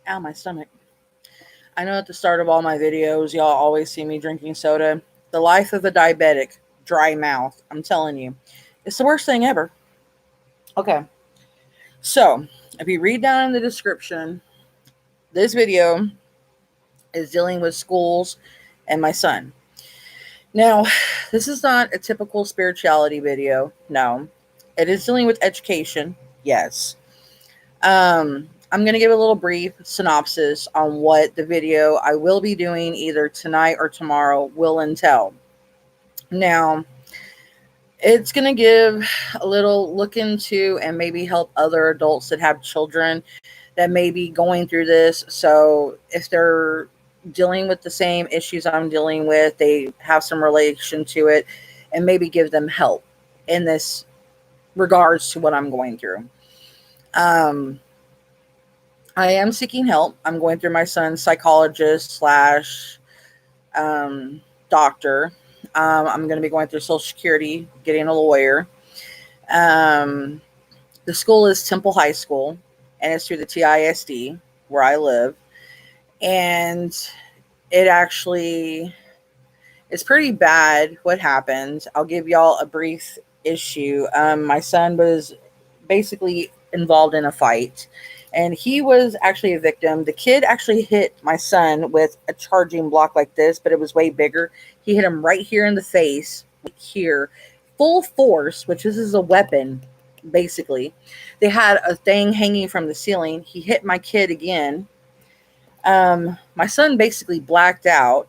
Ow, my stomach. I know at the start of all my videos, y'all always see me drinking soda. The life of a diabetic, dry mouth. I'm telling you, it's the worst thing ever. Okay, so if you read down in the description, this video is dealing with schools and my son. Now, this is not a typical spirituality video. No, it is dealing with education. Yes. I'm going to give a little brief synopsis on what the video I will be doing either tonight or tomorrow will entail. Now, it's going to give a little look into and maybe help other adults that have children that may be going through this. So, if they're dealing with the same issues I'm dealing with, they have some relation to it, and maybe give them help in this regards to what I'm going through. Um, I am seeking help. I'm going through my son's psychologist slash doctor. I'm going to be going through Social Security, getting a lawyer. Um, the school is Temple High School, and it's through the TISD where I live. And it actually is pretty bad what happened. I'll give y'all a brief issue. My son was basically involved in a fight, and he was actually a victim. The kid actually hit my son with a charging block like this, but it was way bigger. He hit him right here in the face, right here, full force, which this is a weapon, basically. They had a thing hanging from the ceiling. He hit my kid again. My son basically blacked out,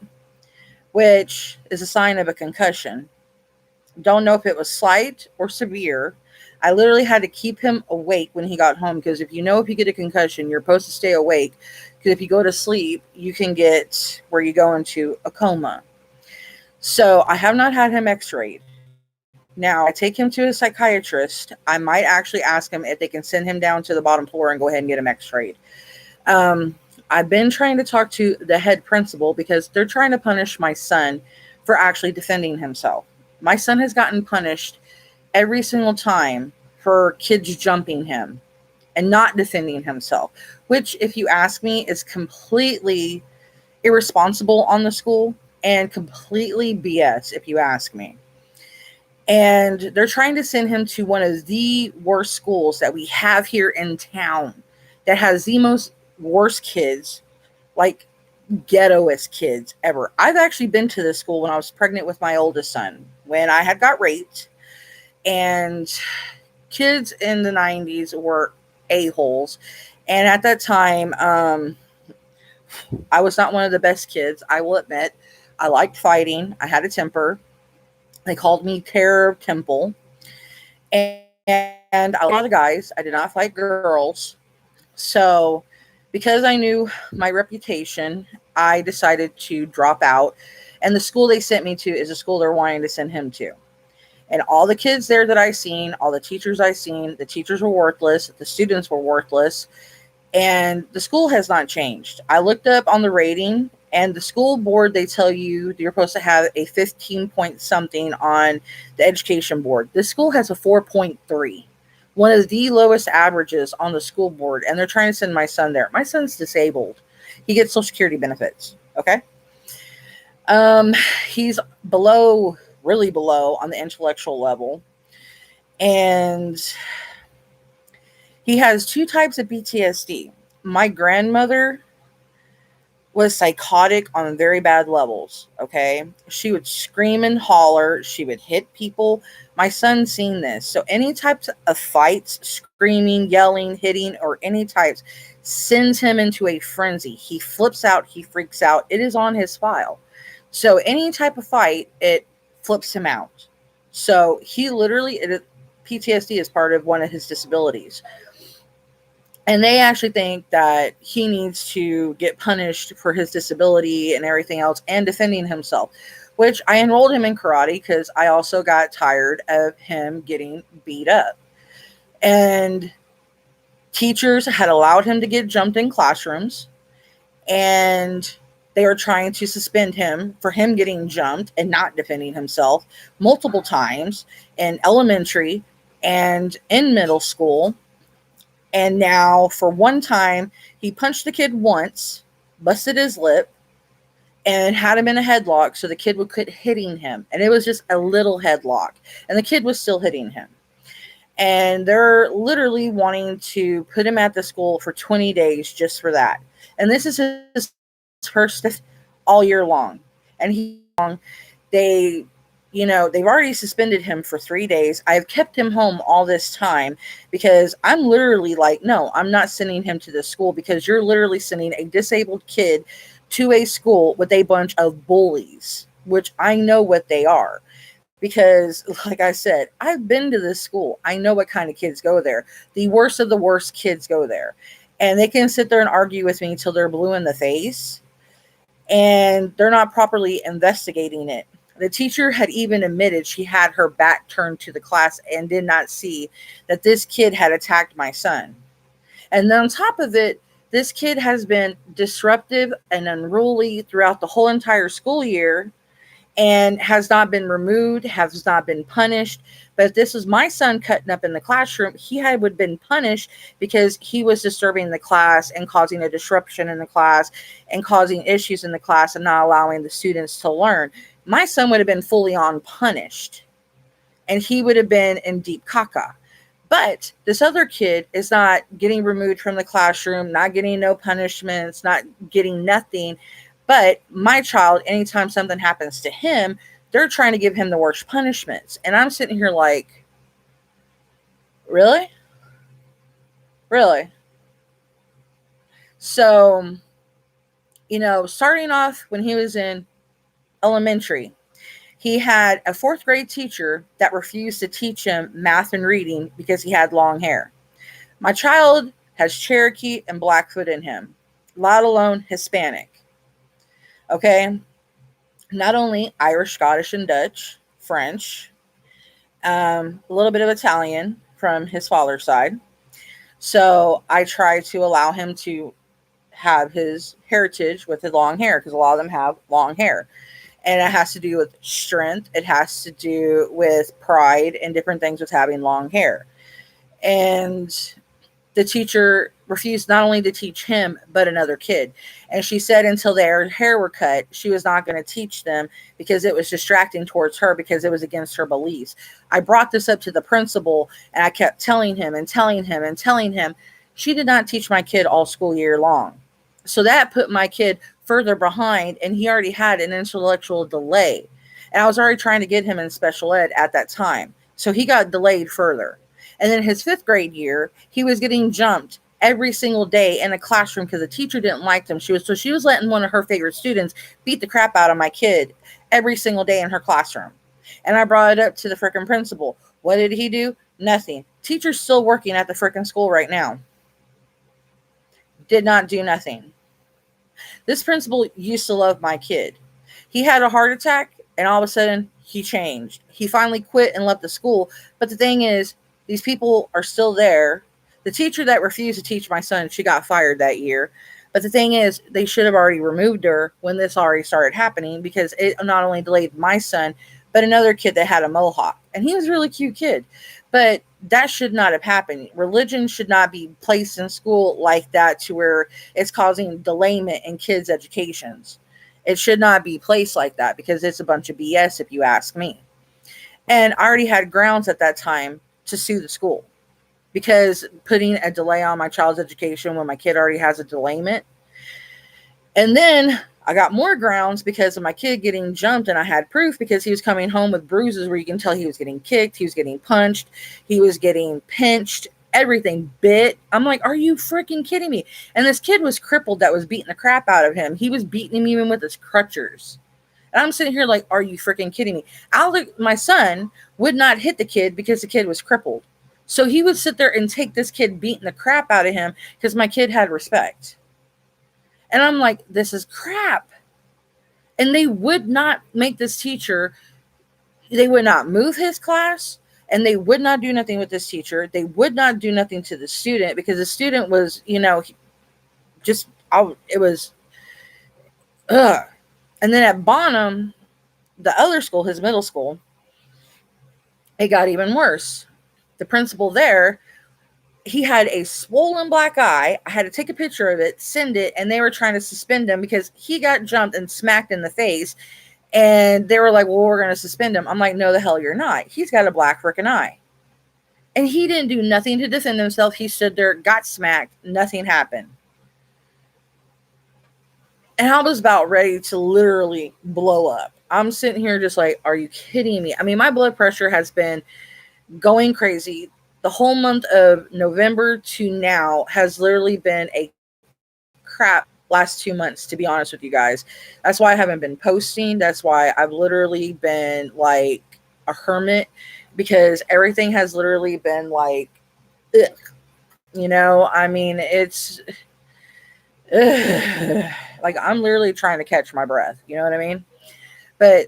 which is a sign of a concussion. Don't know if it was slight or severe. I literally had to keep him awake when he got home because if you get a concussion, you're supposed to stay awake because if you go to sleep, you can get where you go into a coma. So I have not had him x-rayed. Now, if I take him to a psychiatrist, I might actually ask him if they can send him down to the bottom floor and go ahead and get him x-rayed. I've been trying to talk to the head principal because they're trying to punish my son for actually defending himself. My son has gotten punished every single time for kids jumping him and not defending himself, which, if you ask me, is completely irresponsible on the school and completely BS, if you ask me. And they're trying to send him to one of the worst schools that we have here in town that has the most worst kids, like ghettoest kids ever. I've actually been to this school when I was pregnant with my oldest son, when I had got raped, and kids in the 90s were a-holes. And at that time, I was not one of the best kids, I will admit. I liked fighting. I had a temper. They called me Terror of Temple. And I liked a lot of guys. I did not fight girls. So, because I knew my reputation, I decided to drop out. And the school they sent me to is a school they're wanting to send him to. And all the kids there that I seen, all the teachers I seen, the teachers were worthless, the students were worthless, and the school has not changed. I looked up on the rating, and the school board, they tell you you're supposed to have a 15 point something on the education board. This school has a 4.3, one of the lowest averages on the school board, and they're trying to send my son there. My son's disabled. He gets Social Security benefits. Okay. Um, he's below, really below on the intellectual level. And he has two types of PTSD. My grandmother was psychotic on very bad levels. Okay. She would scream and holler. She would hit people. My son's seen this. So any types of fights, screaming, yelling, hitting, or any types sends him into a frenzy. He flips out. He freaks out. It is on his file. So any type of fight, it flips him out. So he literally, PTSD is part of one of his disabilities. And they actually think that he needs to get punished for his disability and everything else and defending himself, which I enrolled him in karate because I also got tired of him getting beat up. And teachers had allowed him to get jumped in classrooms, and they were trying to suspend him for him getting jumped and not defending himself multiple times in elementary and in middle school. And now, for one time, he punched the kid once, busted his lip, and had him in a headlock so the kid would quit hitting him. And it was just a little headlock. And the kid was still hitting him. And they're literally wanting to put him at the school for 20 days just for that. And this is his first all year long. And they, they've already suspended him for 3 days. I've kept him home all this time because I'm literally like, no, I'm not sending him to this school, because you're literally sending a disabled kid to a school with a bunch of bullies, which I know what they are. Because, like I said, I've been to this school. I know what kind of kids go there. The worst of the worst kids go there. And they can sit there and argue with me until they're blue in the face. And they're not properly investigating it. The teacher had even admitted she had her back turned to the class and did not see that this kid had attacked my son. And then on top of it, this kid has been disruptive and unruly throughout the whole entire school year and has not been removed, has not been punished. But if this was my son cutting up in the classroom, he would have been punished because he was disturbing the class and causing a disruption in the class and causing issues in the class and not allowing the students to learn. My son would have been fully on punished, and he would have been in deep caca. But this other kid is not getting removed from the classroom, not getting no punishments, not getting nothing. But my child, anytime something happens to him, they're trying to give him the worst punishments. And I'm sitting here like, really? Really? So, starting off when he was in elementary, he had a 4th grade teacher that refused to teach him math and reading because he had long hair. My child has Cherokee and Blackfoot in him, let alone Hispanic. Okay? Not only Irish, Scottish, and Dutch, French, a little bit of Italian from his father's side. So I try to allow him to have his heritage with his long hair, because a lot of them have long hair. And it has to do with strength. It has to do with pride and different things with having long hair. And the teacher refused not only to teach him, but another kid. And she said until their hair were cut, she was not going to teach them because it was distracting towards her, because it was against her beliefs. I brought this up to the principal, and I kept telling him and telling him and telling him. She did not teach my kid all school year long. So that put my kid further behind, and he already had an intellectual delay. And I was already trying to get him in special ed at that time. So he got delayed further. And then his 5th grade year, he was getting jumped every single day in a classroom because the teacher didn't like them. She was letting one of her favorite students beat the crap out of my kid every single day in her classroom. And I brought it up to the frickin' principal. What did he do? Nothing. Teacher's still working at the frickin' school right now. Did not do nothing. This principal used to love my kid. He had a heart attack, and all of a sudden, he changed. He finally quit and left the school. But the thing is, these people are still there. The teacher that refused to teach my son, she got fired that year. But the thing is, they should have already removed her when this already started happening, because it not only delayed my son, but another kid that had a mohawk. And he was a really cute kid. But that should not have happened. Religion should not be placed in school like that, to where it's causing delayment in kids' educations. It should not be placed like that, because it's a bunch of BS, if you ask me. And I already had grounds at that time to sue the school, because putting a delay on my child's education when my kid already has a delayment. And then I got more grounds because of my kid getting jumped, and I had proof because he was coming home with bruises where you can tell he was getting kicked, he was getting punched, he was getting pinched, everything bit. I'm like, are you freaking kidding me? And this kid was crippled that was beating the crap out of him. He was beating him even with his crutchers. And I'm sitting here like, are you freaking kidding me? My son would not hit the kid because the kid was crippled. So he would sit there and take this kid beating the crap out of him because my kid had respect. And I'm like, this is crap. And they would not make this teacher, they would not move his class, and they would not do nothing with this teacher. They would not do nothing to the student, because the student was, it was, ugh. And then at Bonham, the other school, his middle school, it got even worse. The principal there he had a swollen black eye. I had to take a picture of it, send it, and they were trying to suspend him because he got jumped and smacked in the face. And they were like, well, we're going to suspend him. I'm like, no, the hell you're not. He's got a black freaking eye. And he didn't do nothing to defend himself. He stood there, got smacked. Nothing happened. And I was about ready to literally blow up. I'm sitting here just like, are you kidding me? I mean, my blood pressure has been going crazy. The whole month of November to now has literally been a crap last 2 months, to be honest with you guys. That's why I haven't been posting. That's why I've literally been like a hermit, because everything has literally been like, ugh. You know, I mean, it's ugh. Like I'm literally trying to catch my breath. You know what I mean? But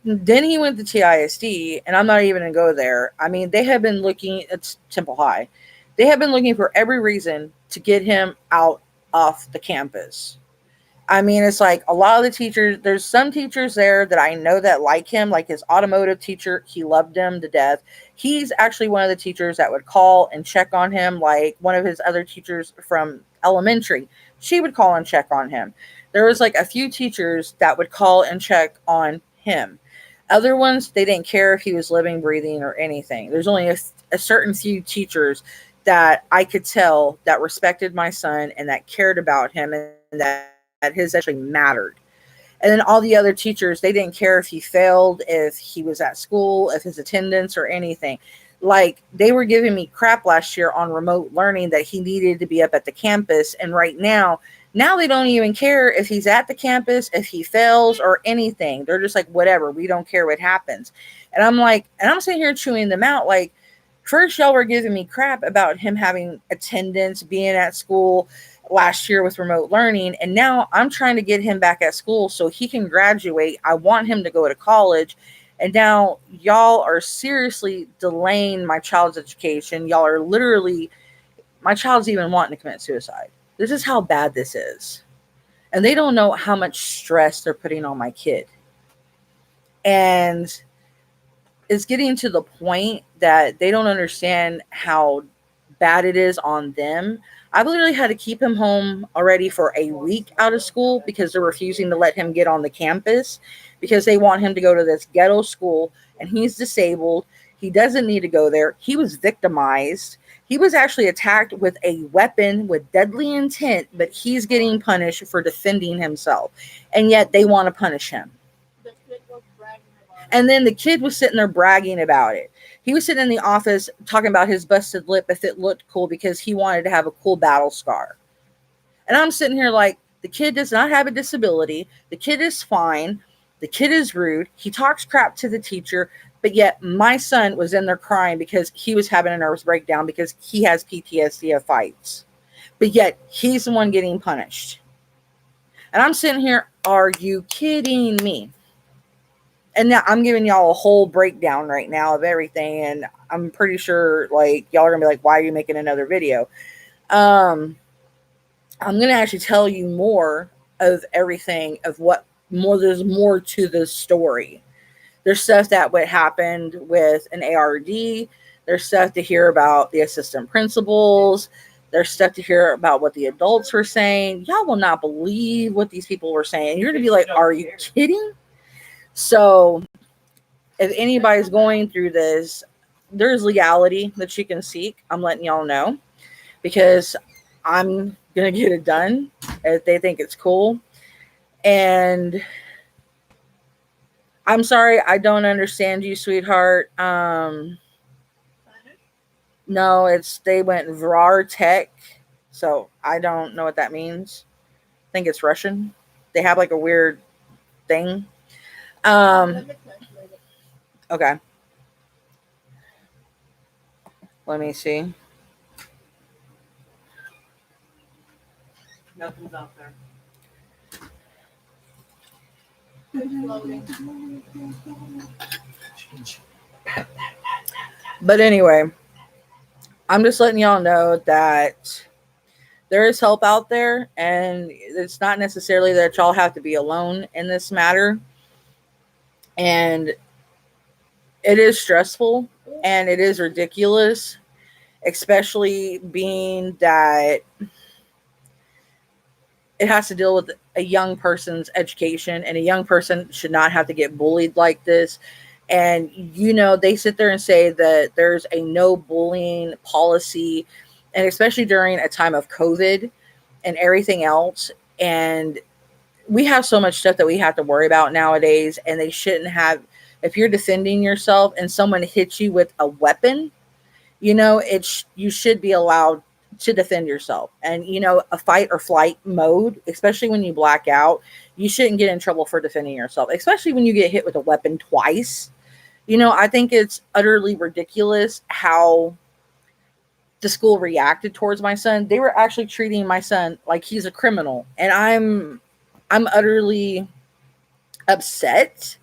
then he went to TISD, and I'm not even going to go there. I mean, they have been looking, it's Temple High. They have been looking for every reason to get him out off the campus. I mean, it's like a lot of the teachers, there's some teachers there that I know that like him, like his automotive teacher, he loved him to death. He's actually one of the teachers that would call and check on him, like one of his other teachers from elementary. She would call and check on him. There was like a few teachers that would call and check on him. Other ones, they didn't care if he was living, breathing, or anything. There's only a certain few teachers that I could tell that respected my son and that cared about him and that his actually mattered. And then all the other teachers, they didn't care if he failed, if he was at school, if his attendance or anything. Like they were giving me crap last year on remote learning that he needed to be up at the campus. And right now they don't even care if he's at the campus, if he fails or anything. They're just like, whatever, we don't care what happens. And I'm like, and I'm sitting here chewing them out. Like, first y'all were giving me crap about him having attendance, being at school last year with remote learning. And now I'm trying to get him back at school so he can graduate. I want him to go to college. And now y'all are seriously delaying my child's education. Y'all are literally, my child's even wanting to commit suicide. This is how bad this is. And they don't know how much stress they're putting on my kid. And it's getting to the point that they don't understand how bad it is on them. I've literally had to keep him home already for a week out of school because they're refusing to let him get on the campus because they want him to go to this ghetto school, and he's disabled. He doesn't need to go there. He was victimized. He was actually attacked with a weapon with deadly intent, but he's getting punished for defending himself. And yet they want to punish him. And then the kid was sitting there bragging about it. He was sitting in the office talking about his busted lip if it looked cool because he wanted to have a cool battle scar. And I'm sitting here like, the kid does not have a disability. The kid is fine. The kid is rude. He talks crap to the teacher. But yet my son was in there crying because he was having a nervous breakdown because he has PTSD of fights. But yet he's the one getting punished. And I'm sitting here, are you kidding me? And now I'm giving y'all a whole breakdown right now of everything. And I'm pretty sure like y'all are going to be like, why are you making another video? I'm going to actually tell you more of everything of what more, there's more to the story. There's stuff that what happened with an ARD. There's stuff to hear about the assistant principals. There's stuff to hear about what the adults were saying. Y'all will not believe what these people were saying. You're going to be like, are you kidding? So if anybody's going through this, there's legality that you can seek. I'm letting y'all know because I'm going to get it done if they think it's cool. And I'm sorry, I don't understand you, sweetheart. No, they went Vrar Tech. So I don't know what that means. I think it's Russian. They have like a weird thing. Okay. Let me see. Nothing's out there. But anyway, I'm just letting y'all know that there is help out there, and it's not necessarily that y'all have to be alone in this matter. And it is stressful and it is ridiculous. especially being that it has to deal with a young person's education, and a young person should not have to get bullied like this. And they sit there and say that there's a no bullying policy, and especially during a time of COVID and everything else. And we have so much stuff that we have to worry about nowadays, and they shouldn't have. If you're defending yourself and someone hits you with a weapon, you should be allowed to defend yourself. And a fight or flight mode, especially when you black out, you shouldn't get in trouble for defending yourself, especially when you get hit with a weapon twice. I think it's utterly ridiculous how the school reacted towards my son. They were actually treating my son like he's a criminal, and I'm utterly upset.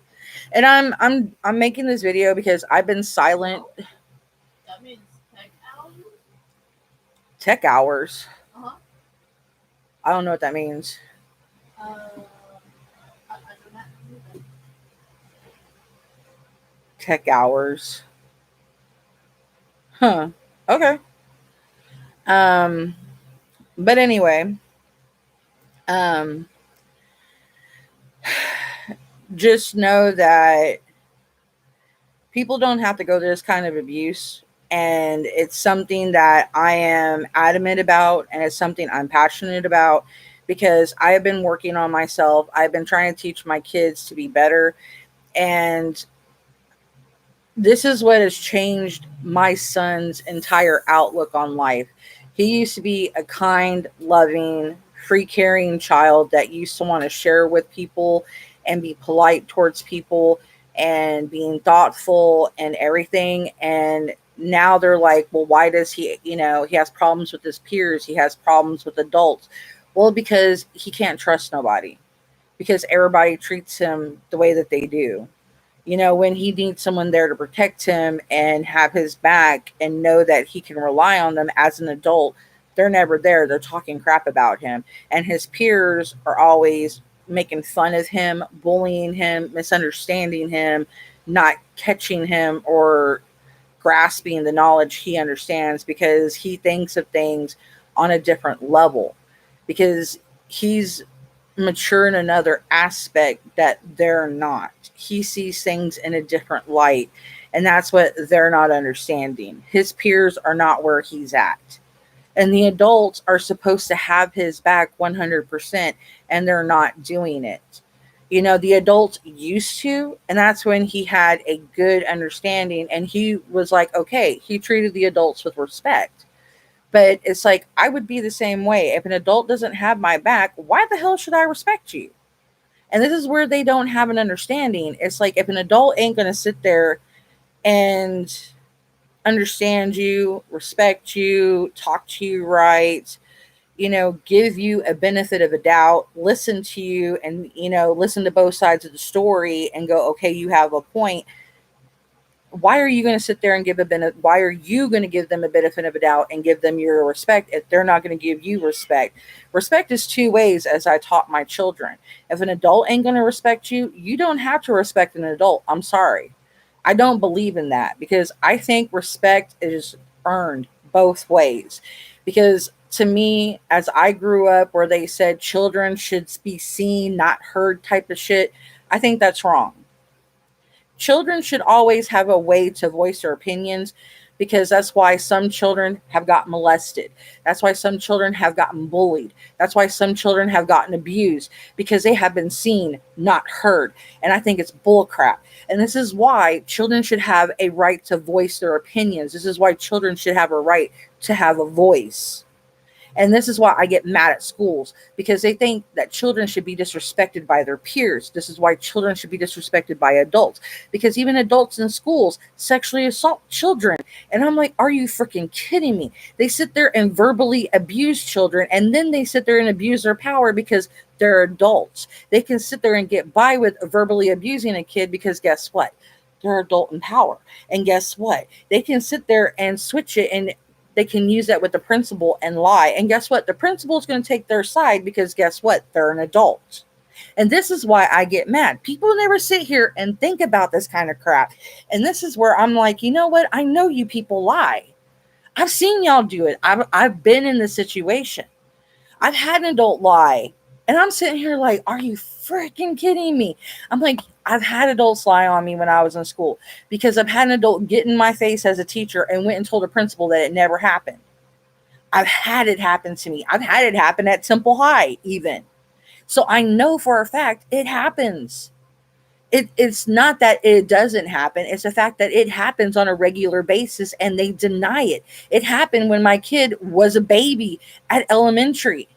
And I'm making this video because I've been silent. That means tech hours? Tech hours? Uh-huh. I don't know what that means. I don't know. Tech hours. Huh. Okay. But anyway, just know that people don't have to go through this kind of abuse. And it's something that I am adamant about, and it's something I'm passionate about, because I have been working on myself. I've been trying to teach my kids to be better. And this is what has changed my son's entire outlook on life. He used to be a kind, loving, free caring child that used to want to share with people and be polite towards people and being thoughtful and everything. And now they're like, well, why does he has problems with his peers? He has problems with adults. Well, because he can't trust nobody, because everybody treats him the way that they do. When he needs someone there to protect him and have his back and know that he can rely on them as an adult, they're never there. They're talking crap about him. And his peers are always making fun of him, bullying him, misunderstanding him, not catching him or grasping the knowledge he understands, because he thinks of things on a different level, because he's mature in another aspect that they're not. He sees things in a different light, and that's what they're not understanding. His peers are not where he's at. And the adults are supposed to have his back 100%, and they're not doing it. The adults used to, and that's when he had a good understanding, and he was like, okay, he treated the adults with respect. But it's like, I would be the same way. If an adult doesn't have my back, why the hell should I respect you? And this is where they don't have an understanding. It's like, if an adult ain't going to sit there and understand you, respect you, talk to you right, give you a benefit of a doubt, listen to you, and, listen to both sides of the story and go, okay, you have a point. Why are you going to sit there and why are you going to give them a benefit of a doubt and give them your respect if they're not going to give you respect? Respect is two ways, as I taught my children. If an adult ain't going to respect you, you don't have to respect an adult. I'm sorry. I don't believe in that, because I think respect is earned both ways. Because to me, as I grew up where they said children should be seen, not heard type of shit, I think that's wrong. Children should always have a way to voice their opinions, because that's why some children have gotten molested. That's why some children have gotten bullied. That's why some children have gotten abused, because they have been seen, not heard. And I think it's bullcrap. And this is why children should have a right to voice their opinions. This is why children should have a right to have a voice. And this is why I get mad at schools, because they think that children should be disrespected by their peers. This is why children should be disrespected by adults, because even adults in schools sexually assault children. And I'm like, are you freaking kidding me? They sit there and verbally abuse children, and then they sit there and abuse their power because they're adults. They can sit there and get by with verbally abusing a kid because guess what? They're adult in power. And guess what? They can sit there and switch it, and they can use that with the principal and lie. And guess what? The principal is going to take their side, because guess what? They're an adult. And this is why I get mad. People never sit here and think about this kind of crap. And this is where I'm like, you know what? I know you people lie. I've seen y'all do it. I've been in the situation. I've had an adult lie. And I'm sitting here like, are you freaking kidding me? I'm like, I've had adults lie on me when I was in school because I've had an adult get in my face as a teacher and went and told a principal that it never happened. I've had it happen to me. I've had it happen at Temple High even. So I know for a fact it happens. It's not that it doesn't happen. It's the fact that it happens on a regular basis and they deny it. It happened when my kid was a baby at elementary.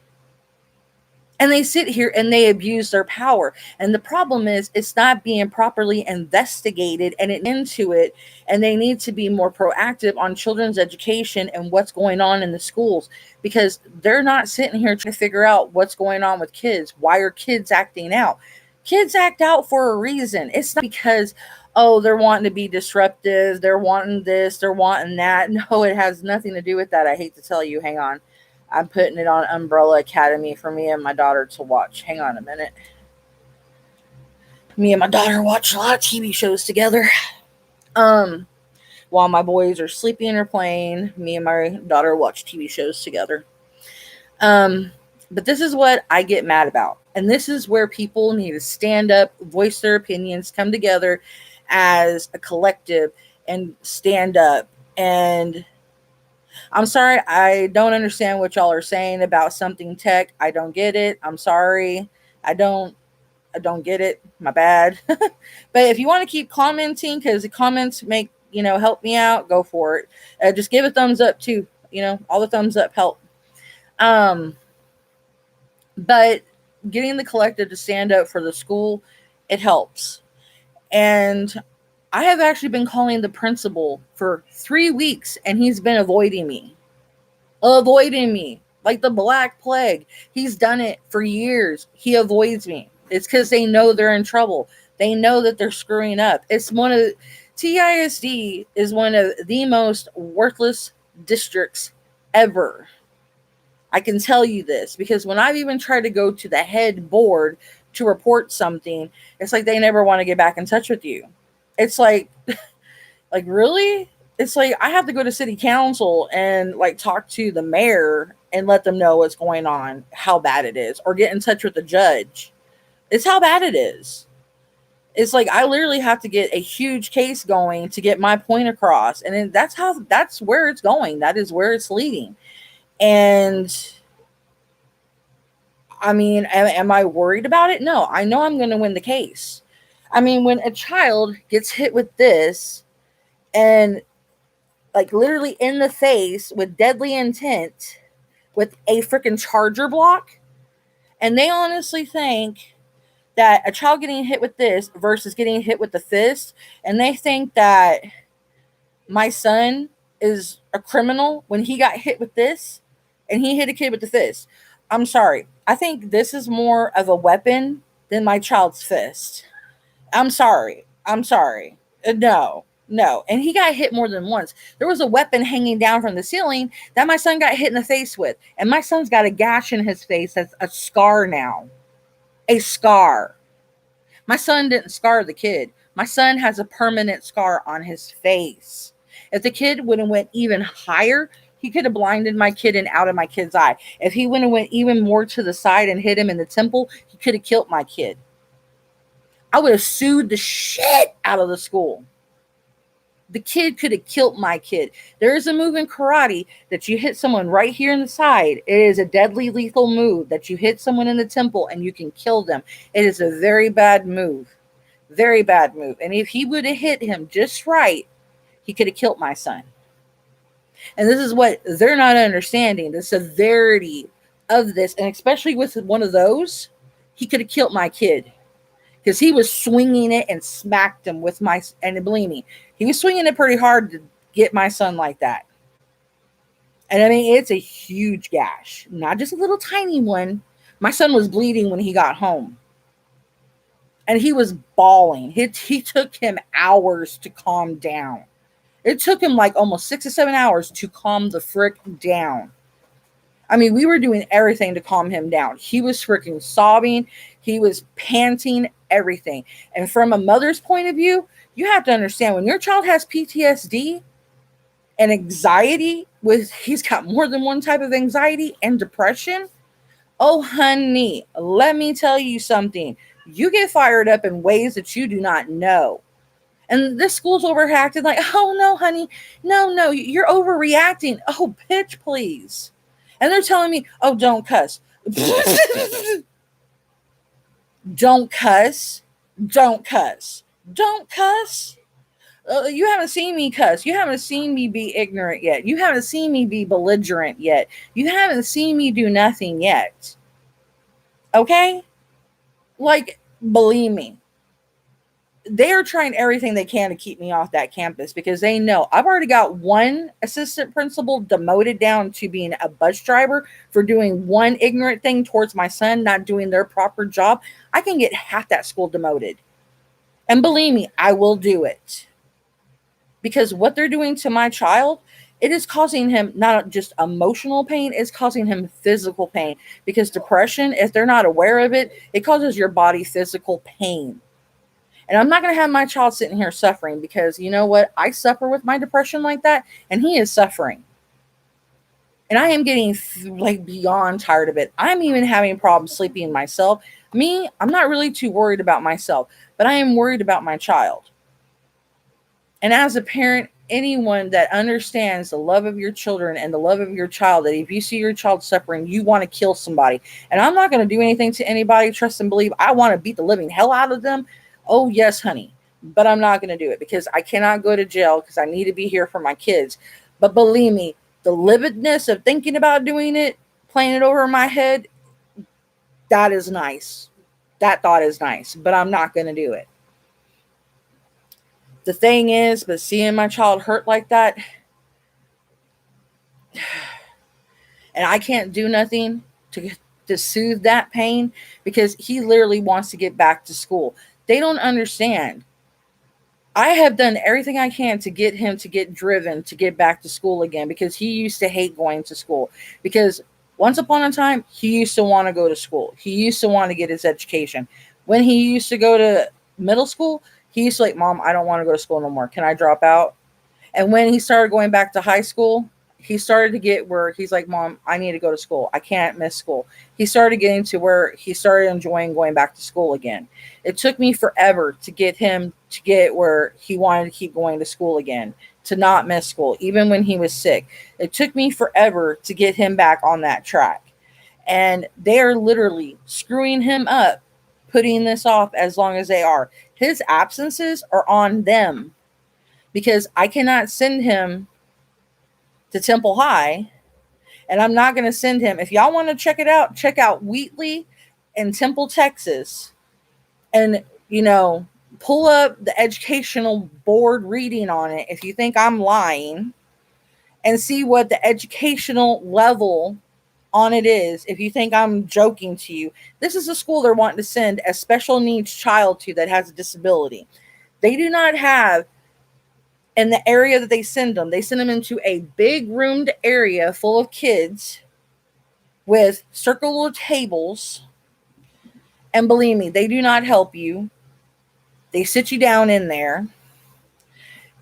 And they sit here and they abuse their power. And the problem is it's not being properly investigated and into it. And they need to be more proactive on children's education and what's going on in the schools, because they're not sitting here trying to figure out what's going on with kids. Why are kids acting out? Kids act out for a reason. It's not because, oh, they're wanting to be disruptive. They're wanting this. They're wanting that. No, it has nothing to do with that. I hate to tell you. Hang on. I'm putting it on Umbrella Academy for me and my daughter to watch. Hang on a minute. Me and my daughter watch a lot of TV shows together. While my boys are sleeping or playing, me and my daughter watch TV shows together. But this is what I get mad about. And this is where people need to stand up, voice their opinions, come together as a collective and stand up. And I'm sorry, I don't understand what y'all are saying about something tech. I don't get it. I'm sorry. I don't get it. My bad. But if you want to keep commenting, because the comments make, help me out, go for it. Just give a thumbs up too. All the thumbs up help. But getting the collective to stand up for the school, it helps. And I have actually been calling the principal for 3 weeks and he's been avoiding me like the Black Plague. He's done it for years. He avoids me. It's because they know they're in trouble. They know that they're screwing up. TISD is one of the most worthless districts ever. I can tell you this because when I've even tried to go to the head board to report something, it's like they never want to get back in touch with you. It's like really? It's like I have to go to city council and talk to the mayor and let them know what's going on, how bad it is, or get in touch with the judge. It's how bad it is. It's like I literally have to get a huge case going to get my point across. And then that's where it's going. That is where it's leading. And I mean, am I worried about it? No, I know I'm going to win the case. I mean, when a child gets hit with this and literally in the face with deadly intent with a freaking charger block, and they honestly think that a child getting hit with this versus getting hit with the fist, and they think that my son is a criminal when he got hit with this and he hit a kid with the fist. I'm sorry. I think this is more of a weapon than my child's fist. I'm sorry. No. And he got hit more than once. There was a weapon hanging down from the ceiling that my son got hit in the face with. And my son's got a gash in his face that's a scar now. A scar. My son didn't scar the kid. My son has a permanent scar on his face. If the kid would have went even higher, he could have blinded my kid and out of my kid's eye. If he would have went even more to the side and hit him in the temple, he could have killed my kid. I would have sued the shit out of the school. The kid could have killed my kid. There is a move in karate that you hit someone right here in the side. It is a deadly lethal move that you hit someone in the temple and you can kill them. It is a very bad move. Very bad move. And if he would have hit him just right, he could have killed my son. And this is what they're not understanding, the severity of this. And especially with one of those, he could have killed my kid. Because he was swinging it and smacked him with and believe me, he was swinging it pretty hard to get my son like that. And I mean, it's a huge gash, not just a little tiny one. My son was bleeding when he got home. And he was bawling. He took him hours to calm down. It took him almost 6 or 7 hours to calm the frick down. I mean, we were doing everything to calm him down. He was freaking sobbing. He was panting, everything. And from a mother's point of view, you have to understand when your child has PTSD and anxiety he's got more than one type of anxiety and depression. Oh, honey, let me tell you something. You get fired up in ways that you do not know. And this school's overreacted like, oh no, honey, no, you're overreacting. Oh, bitch, please. And they're telling me, oh, don't cuss. Don't cuss. Don't cuss. Don't cuss. You haven't seen me cuss. You haven't seen me be ignorant yet. You haven't seen me be belligerent yet. You haven't seen me do nothing yet. Okay? Like, believe me, they are trying everything they can to keep me off that campus because they know I've already got one assistant principal demoted down to being a bus driver for doing one ignorant thing towards my son, not doing their proper job. I can get half that school demoted. And believe me, I will do it. Because what they're doing to my child, it is causing him not just emotional pain, it's causing him physical pain. Because depression, if they're not aware of it, it causes your body physical pain. And I'm not going to have my child sitting here suffering because you know what? I suffer with my depression like that, and he is suffering. And I am getting like beyond tired of it. I'm even having problems sleeping myself. Me, I'm not really too worried about myself, but I am worried about my child. And as a parent, anyone that understands the love of your children and the love of your child, that if you see your child suffering, you want to kill somebody. And I'm not going to do anything to anybody. Trust and believe. I want to beat the living hell out of them. Oh, yes, honey. But I'm not going to do it because I cannot go to jail because I need to be here for my kids. But believe me, the lividness of thinking about doing it, playing it over my head, that is nice. That thought is nice, but I'm not going to do it. The thing is, but seeing my child hurt like that, and I can't do nothing to soothe that pain because he literally wants to get back to school. They don't understand. I have done everything I can to get him to get driven to get back to school again because he used to hate going to school. Because once upon a time, he used to want to go to school. He used to want to get his education. When he used to go to middle school, he used to like, Mom, I don't want to go to school no more. Can I drop out? And when he started going back to high school, he started to get where he's like, Mom, I need to go to school. I can't miss school. He started getting to where he started enjoying going back to school again. It took me forever to get him to get where he wanted to keep going to school again, to not miss school, even when he was sick. It took me forever to get him back on that track. And they are literally screwing him up, putting this off as long as they are. His absences are on them because I cannot send him to Temple High, and I'm not going to send him. If y'all want to check it out, check out Wheatley in Temple, Texas, and pull up the educational board reading on it if you think I'm lying, and see what the educational level on it is. If you think I'm joking to you, this is a school they're wanting to send a special needs child to that has a disability. They do not have, in the area that they send them into a big roomed area full of kids with circular tables. And believe me, they do not help you. They sit you down in there,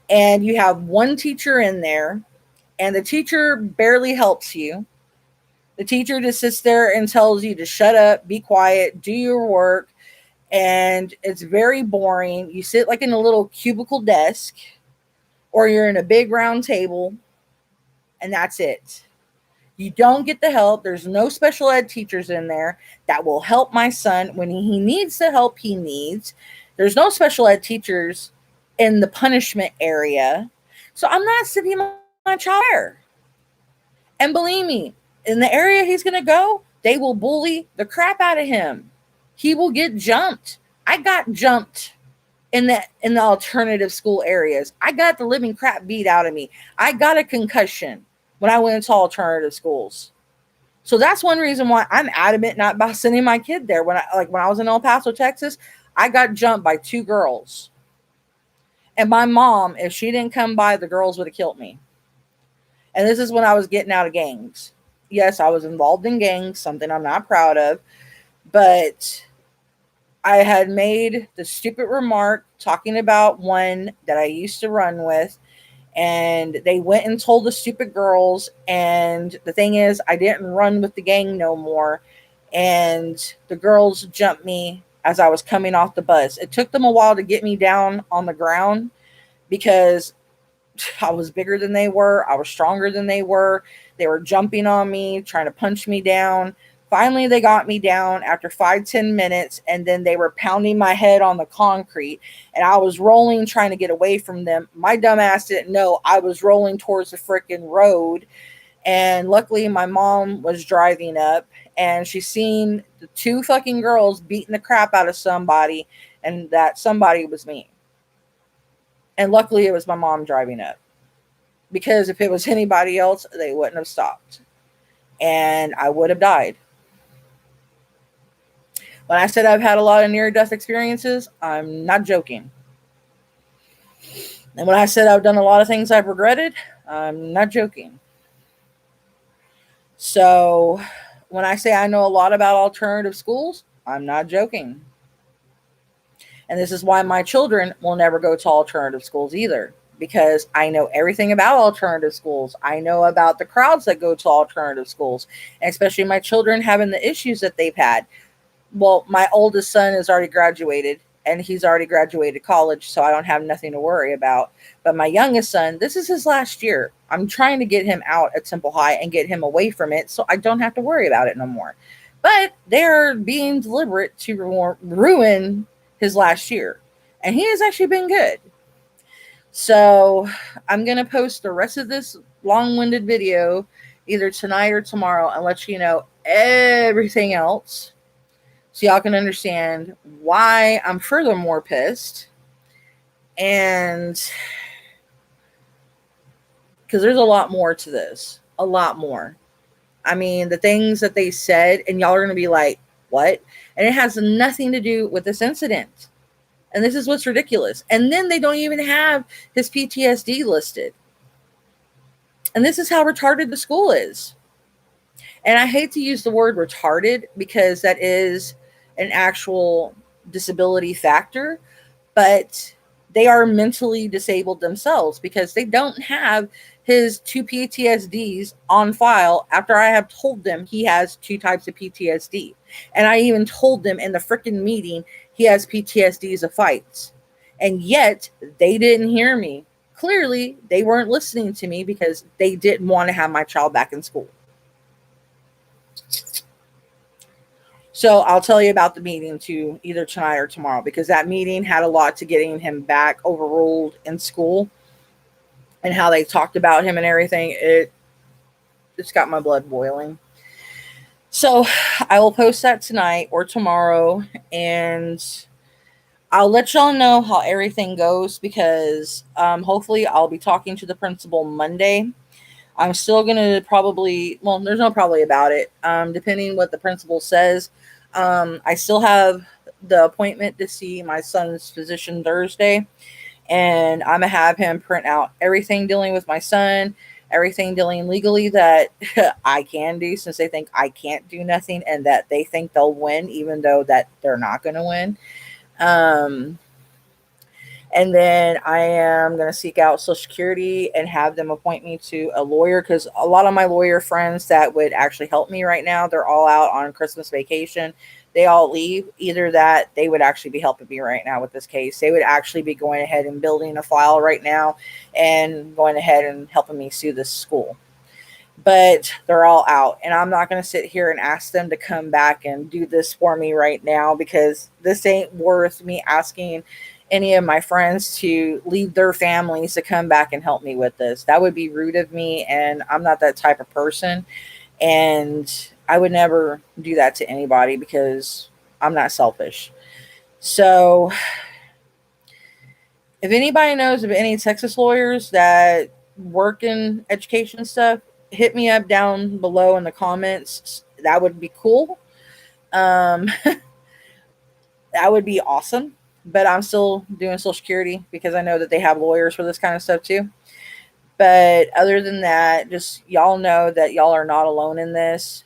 and you have one teacher in there, and the teacher barely helps you. The teacher just sits there and tells you to shut up, be quiet, do your work, and it's very boring. You sit like in a little cubicle desk, or you're in a big round table, and that's it. You don't get the help. There's no special ed teachers in there that will help my son when he needs the help he needs. There's no special ed teachers in the punishment area. So I'm not sitting my child there. And believe me, in the area he's going to go, they will bully the crap out of him. He will get jumped. I got jumped in the alternative school areas. I got the living crap beat out of me. I got a concussion when I went into alternative schools. So that's one reason why I'm adamant not about sending my kid there. When I was in El Paso, Texas, I got jumped by 2 girls. And my mom, if she didn't come by, the girls would have killed me. And this is when I was getting out of gangs. Yes, I was involved in gangs, something I'm not proud of. But I had made the stupid remark talking about one that I used to run with. And they went and told the stupid girls. And the thing is, I didn't run with the gang no more. And the girls jumped me as I was coming off the bus. It took them a while to get me down on the ground because I was bigger than they were. I was stronger than they were. They were jumping on me, trying to punch me down. Finally, they got me down after 5-10 minutes, and then they were pounding my head on the concrete, and I was rolling, trying to get away from them. My dumb ass didn't know I was rolling towards the freaking road, and luckily my mom was driving up, and she seen the two fucking girls beating the crap out of somebody, and that somebody was me. And luckily it was my mom driving up, because if it was anybody else, they wouldn't have stopped, and I would have died. When I said I've had a lot of near-death experiences, I'm not joking. And when I said I've done a lot of things I've regretted, I'm not joking. So when I say I know a lot about alternative schools, I'm not joking. And this is why my children will never go to alternative schools either, because I know everything about alternative schools. I know about the crowds that go to alternative schools, and especially my children having the issues that they've had. Well, my oldest son has already graduated, and he's already graduated college, so I don't have nothing to worry about. But my youngest son, this is his last year. I'm trying to get him out at Temple High and get him away from it so I don't have to worry about it no more. But they're being deliberate to ruin his last year, and he has actually been good. So I'm going to post the rest of this long-winded video either tonight or tomorrow and let you know everything else, so y'all can understand why I'm furthermore pissed. And because there's a lot more to this. A lot more. I mean, the things that they said, and y'all are going to be like, what? And it has nothing to do with this incident. And this is what's ridiculous. And then they don't even have his PTSD listed. And this is how retarded the school is. And I hate to use the word retarded because that is an actual disability factor, but they are mentally disabled themselves because they don't have his 2 PTSDs on file after I have told them he has 2 types of PTSD. And I even told them in the freaking meeting he has PTSDs of fights. And yet they didn't hear me. Clearly, they weren't listening to me because they didn't want to have my child back in school. So I'll tell you about the meeting too, either tonight or tomorrow, because that meeting had a lot to getting him back overruled in school, and how they talked about him and everything. It's got my blood boiling. So I will post that tonight or tomorrow, and I'll let y'all know how everything goes, because hopefully I'll be talking to the principal Monday. I'm still going to probably, well, there's no probably about it, depending what the principal says. I still have the appointment to see my son's physician Thursday, and I'm going to have him print out everything dealing with my son, everything dealing legally that I can do, since they think I can't do nothing and that they think they'll win, even though that they're not going to win. And then I am going to seek out Social Security and have them appoint me to a lawyer, because a lot of my lawyer friends that would actually help me right now, they're all out on Christmas vacation. They all leave. Either that, they would actually be helping me right now with this case. They would actually be going ahead and building a file right now and going ahead and helping me sue this school. But they're all out, and I'm not going to sit here and ask them to come back and do this for me right now, because this ain't worth me asking any of my friends to leave their families to come back and help me with this. That would be rude of me, and I'm not that type of person, and I would never do that to anybody because I'm not selfish. So if anybody knows of any Texas lawyers that work in education stuff, hit me up down below in the comments. That would be cool. That would be awesome. But I'm still doing Social Security because I know that they have lawyers for this kind of stuff too. But other than that, just y'all know that y'all are not alone in this.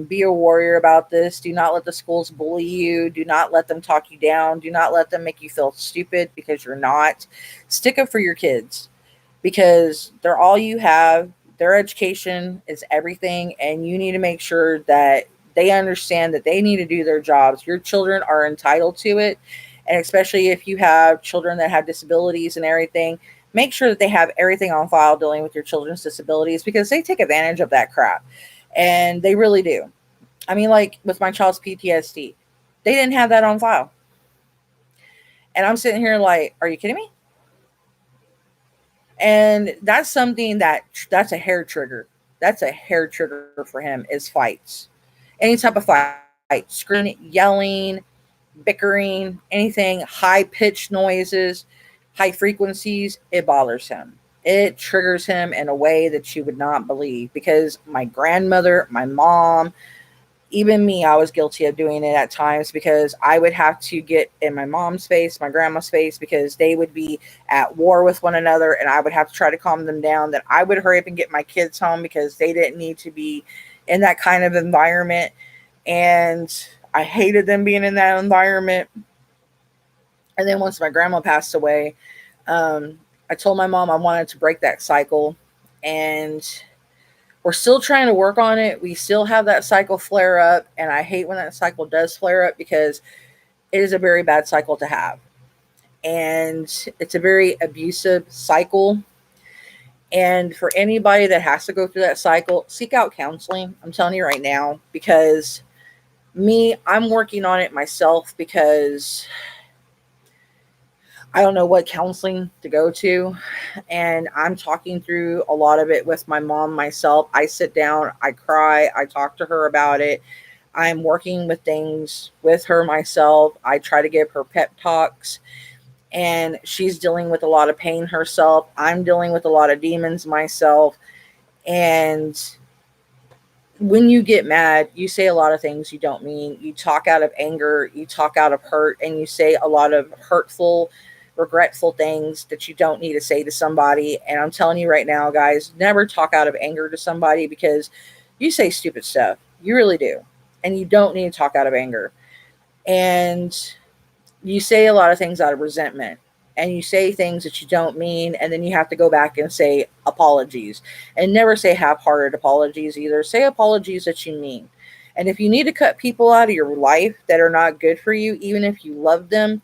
Be a warrior about this. Do not let the schools bully you. Do not let them talk you down. Do not let them make you feel stupid, because you're not. Stick up for your kids. because they're all you have. Their education is everything, and you need to make sure that they understand that they need to do their jobs. Your children are entitled to it, and especially if you have children that have disabilities and everything, make sure that they have everything on file dealing with your children's disabilities, because they take advantage of that crap, and they really do. I mean, like with my child's PTSD, they didn't have that on file. And I'm sitting here like, are you kidding me? And that's something that's a hair trigger. That's a hair trigger for him, is fights. Any type of fight, screaming, yelling, bickering, anything, high pitched noises, high frequencies, it bothers him. It triggers him in a way that you would not believe, because my grandmother, my mom, even me, I was guilty of doing it at times, because I would have to get in my mom's face, my grandma's face, because they would be at war with one another, and I would have to try to calm them down. That I would hurry up and get my kids home, because they didn't need to be in that kind of environment. And I hated them being in that environment. And then once my grandma passed away, I told my mom I wanted to break that cycle. And we're still trying to work on it. We still have that cycle flare up. And I hate when that cycle does flare up, because it is a very bad cycle to have. And it's a very abusive cycle. And for anybody that has to go through that cycle, seek out counseling. I'm telling you right now, because I'm working on it myself, because I don't know what counseling to go to. And I'm talking through a lot of it with my mom myself. I sit down, I cry, I talk to her about it. I'm working with things with her myself. I try to give her pep talks, and she's dealing with a lot of pain herself. I'm dealing with a lot of demons myself. And when you get mad, you say a lot of things you don't mean. You talk out of anger, you talk out of hurt, and you say a lot of hurtful, regretful things that you don't need to say to somebody. And I'm telling you right now, guys, never talk out of anger to somebody, because you say stupid stuff. You really do. And you don't need to talk out of anger. And you say a lot of things out of resentment, and you say things that you don't mean, and then you have to go back and say apologies. And never say half-hearted apologies either. Say apologies that you mean. And if you need to cut people out of your life that are not good for you, even if you love the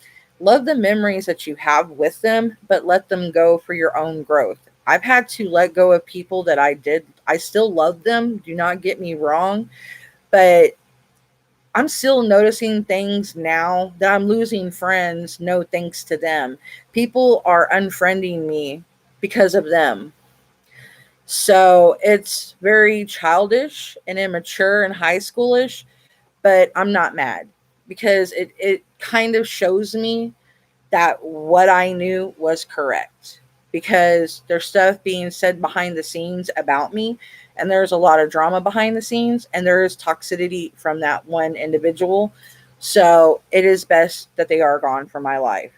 memories that you have with them, but let them go for your own growth. I've had to let go of people that I still love them, do not get me wrong, but I'm still noticing things now that I'm losing friends, no thanks to them. People are unfriending me because of them. So it's very childish and immature and high schoolish, but I'm not mad, because it kind of shows me that what I knew was correct, because there's stuff being said behind the scenes about me, and there's a lot of drama behind the scenes, and there is toxicity from that one individual. So it is best that they are gone from my life.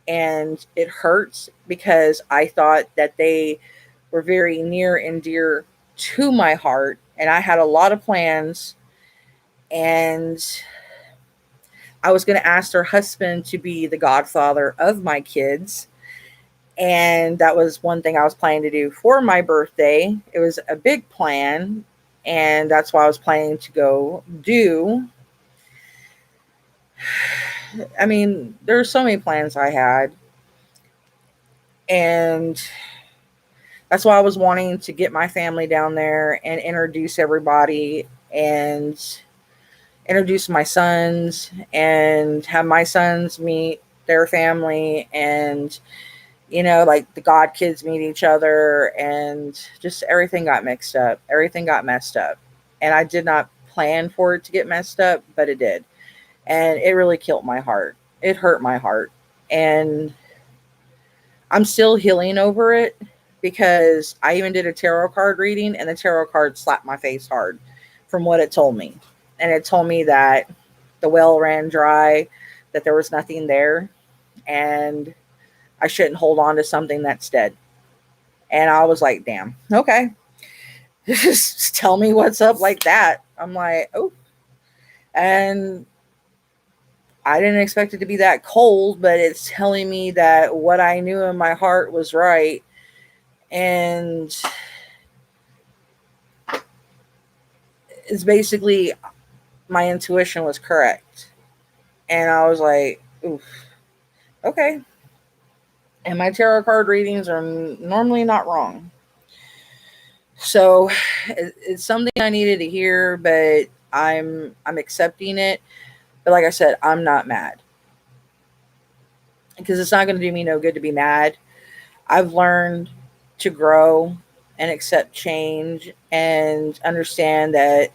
And it hurts, because I thought that they were very near and dear to my heart, and I had a lot of plans. And I was going to ask her husband to be the godfather of my kids. And that was one thing I was planning to do for my birthday. It was a big plan. And that's what I was planning to go do. I mean, there were so many plans I had. And that's why I was wanting to get my family down there and introduce everybody, and introduce my sons, and have my sons meet their family, and like the god kids meet each other, and just everything got mixed up. Everything got messed up. And I did not plan for it to get messed up, but it did. And it really killed my heart. It hurt my heart. And I'm still healing over it, because I even did a tarot card reading, and the tarot card slapped my face hard from what it told me. And it told me that the well ran dry, that there was nothing there, and I shouldn't hold on to something that's dead. And I was like, damn, okay. Just tell me what's up like that. I'm like, oh. And I didn't expect it to be that cold, but it's telling me that what I knew in my heart was right. And it's basically my intuition was correct. And I was like, oof, okay. And my tarot card readings are normally not wrong. So it's something I needed to hear, but I'm accepting it. But like I said, I'm not mad because it's not going to do me no good to be mad. I've learned to grow and accept change and understand that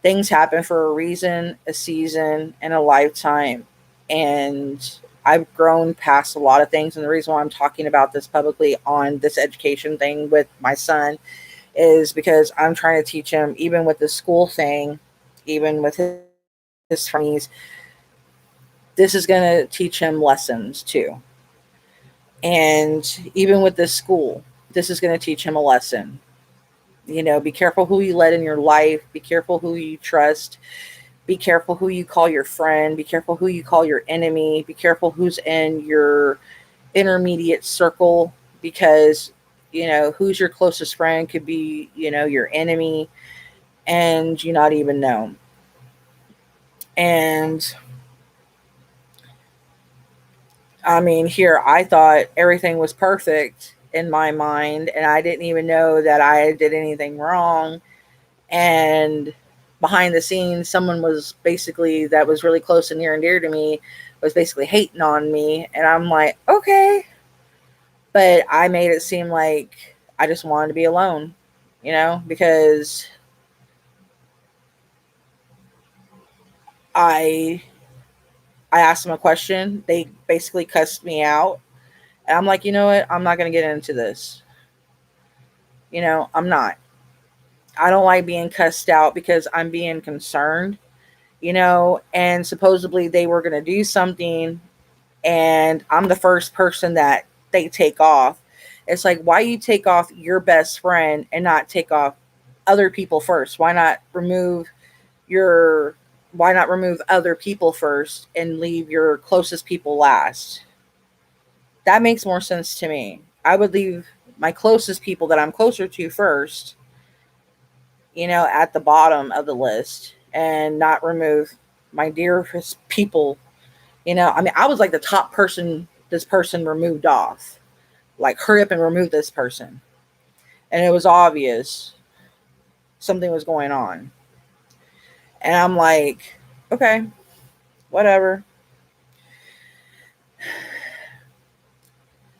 things happen for a reason, a season, and a lifetime. And I've grown past a lot of things. And the reason why I'm talking about this publicly on this education thing with my son is because I'm trying to teach him, even with the school thing, even with his friends, this is going to teach him lessons too. And even with this school, this is going to teach him a lesson. You know, be careful who you let in your life, be careful who you trust, be careful who you call your friend, be careful who you call your enemy, be careful who's in your intermediate circle, because you know who's your closest friend could be, you know, your enemy, and you not even know. And I mean, here I thought everything was perfect in my mind, and I didn't even know that I did anything wrong. And behind the scenes, someone was basically, that was really close and near and dear to me, was basically hating on me. And I'm like, okay. But I made it seem like I just wanted to be alone, you know, because I I asked them a question. They basically cussed me out. And I'm like, you know what? I'm not going to get into this. You know, I'm not. I don't like being cussed out because I'm being concerned, you know, and supposedly they were going to do something and I'm the first person that they take off. It's like, why you take off your best friend and not take off other people first? Your why not remove other people first and leave your closest people last? That makes more sense to me. I would leave my closest people that I'm closer to first, you know, at the bottom of the list, and not remove my dearest people. You know, I mean, I was like the top person this person removed off. Like, hurry up and remove this person. And it was obvious something was going on. And I'm like, okay, whatever.